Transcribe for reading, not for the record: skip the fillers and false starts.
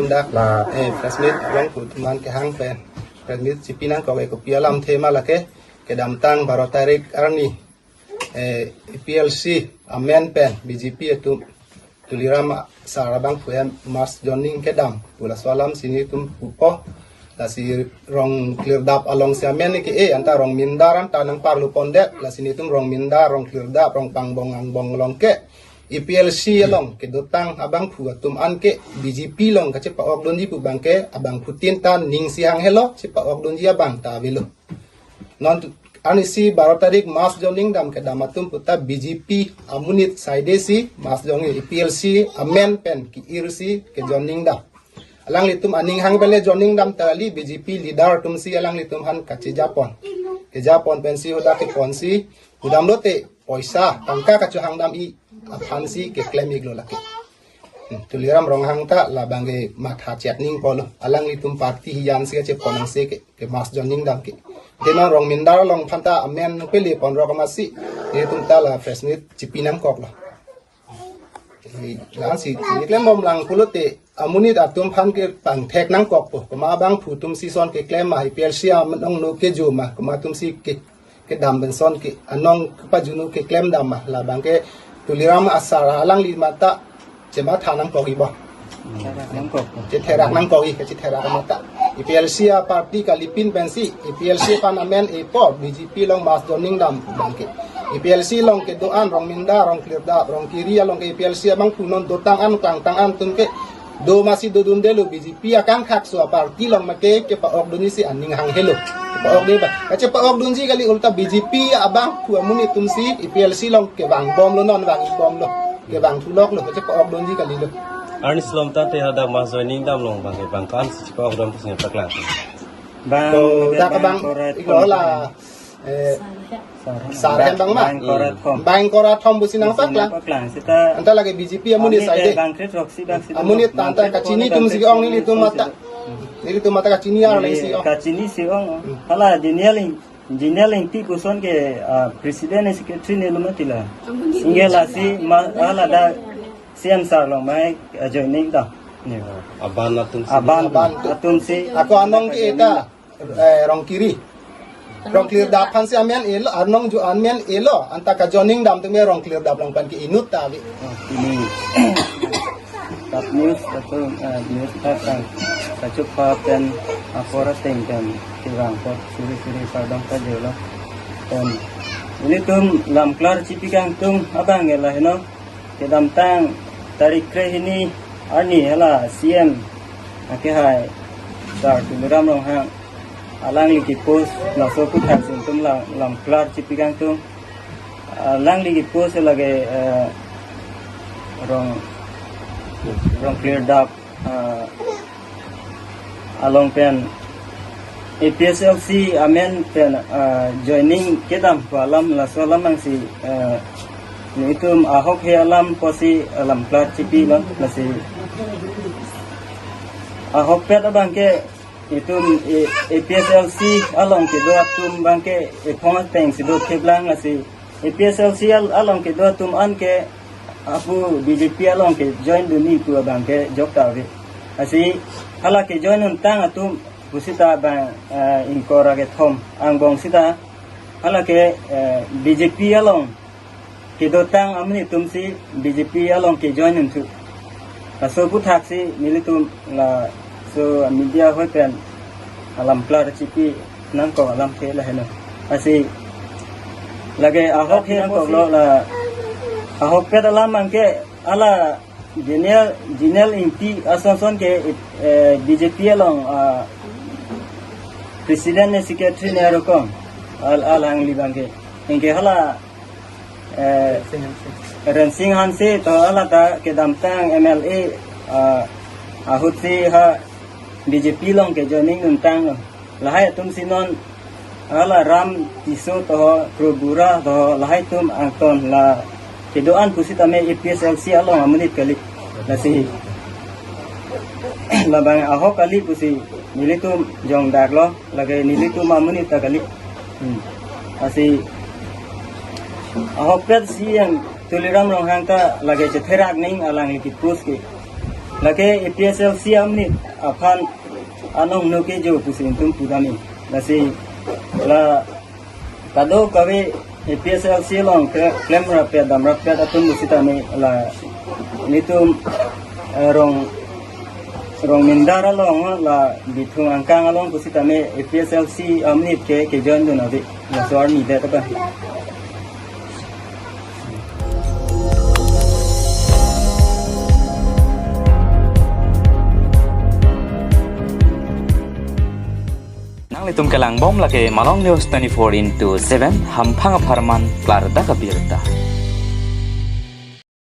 dak Fresmit abang pu teman ke hang pen Fresmit cipinang ko ke pialam tema lake ke dam tang baro tarik arni PLC amen pen BJP itu tuliram sarabang pu mas joining ke dam pula salam sini tum pupo la si rong clear dap along si amen ni ke anta rong mindaran tanang parlu pondek la sini tum rong mindar rong clear dap rong pangbong angbong long ke IPLC long ke dotang abang pu atum an ke BJP long ka cepa ok donji pu bangke abang putin tan ning siang helo cepa ok donji abang ta velo non anisi baro tarik mas joning dam ke damatum puta BJP amunit saidesi mas jongi IPLC amen pen ki irsi ke joning dam alang litum aning hang bele joning dam tali BJP leader tum si alang litum han ka ke Japon pensi hoda ke ponsi udam lote poisa tangka ka chu hang dam I apansi ke klaim iglo laki tuliram rong hang ta la bange matha chatning polo alang litum parti hiyan se che ponang se ke mas joning dam ke denon rong mindar long phanta amen peli pon ro kamasi e tum ta la fresnit chipinam kok la lan si klem bom lang pulote amuni da tum phan ke pang thek nang kok po ma bang phu tum si son ke klem ma IPLC am nong no ke jo ma ma tum si ke dam ben son ke anong pa junu ke klem dam ma la bang ke tuliram asara alang li mata cema thanang kogi bo je therak nang kogi ke therak mata IPLC parti kalipin pensi IPLC panamen po BJP long mas joning dam bangke IPLC long ke doan rong minda rong clear da rong kiri long ke IPLC bang punon dotang an kang tang an tun ke do masih do dundelo BJP akan khak so parti long make ke pa ok doni si aning hang helo pa ok ba ka pa ok dunji kali ulta BJP abang pu amuni tumsi IPLC long ke bang bom lo non bang bom lo ke bang tulok lo ka pa ok dunji kali lo Arni selom ta te hada mas joining dam long bang kan si pa ok dam pusing paklang bang da ka bang igola sarhen bang ma bang korat thom businang paklang anta lagi BJP amuni saide amuni tanta kacini tum si ong ni tum mata ini tu mata kacini ar lagi si ong kacini si ong hala Jinel ti kuson ke presiden secretary ne lumatila ingela si hala da siam sar long mai joining da aban atum si aku anong ke eta rong kiri rong clear dap han si amen elo anong ju amen elo anta ka joining dam tu me rong clear dap long pan ki inut ta bi ini top news atau news kan kacup pen apora tengkan tirang pot suri sadang kadelo dan ini tum lam klar cipikang tum abang ya lah no kedam tang tarik kre ini ani hela CM ake hai dar tuliram long hang alang li post na so put hang tum lam klar cipikang tum alang li post lagi rong clear dap along pen APSLC amen pen joining kedam alam la solam ang si nitum ahok he alam posi alam plat cipi lan la si ahok pet abang ke itum APSLC along ke do atum bang ke phong teng si do keblang la si APSLC along ke do atum an ke apu BJP along ke join duni pu abang ke jok ta ve asi hala ke join untang atum pusita bang inkora ke thom angbong sita hala ke BJP along ke dotang amni tumsi BJP along ke join untu so puthak si militum la so media hoi pen alam plar cipi nang ko alam ke la hena asi lage ahok he ko lo la ahok pe alam angke ala Jinel inti ason ke BJP along presiden ne secretary ne rokom al hang libang ke inke hala Rensing hanse to ala ta ke damtang MLA ahut si ha BJP long ke joining untang lahai tum sinon ala ram tiso to probura to lahai tum angton la kedoan pusita me IPSLC along amunit kali nasi labang ahok kali pusi nilitum jong daglo lagi nilitum amunit kali nasi ahok pet si yang tuliram long hangta lagi cetherak ning alang ikit pus ke lagi APSLC amni apan anong nuke jo pusin tum pudami lasi la kado kawe APSLC long claim rapia dam rapia atun musita me la nitum rong mindara long la bitung angkang along pusita me APSLC amni ke jon do nabi la soar ni de ta Litum kelang bom lagi Malong News 24/7 hampang aparman klar da kabirta.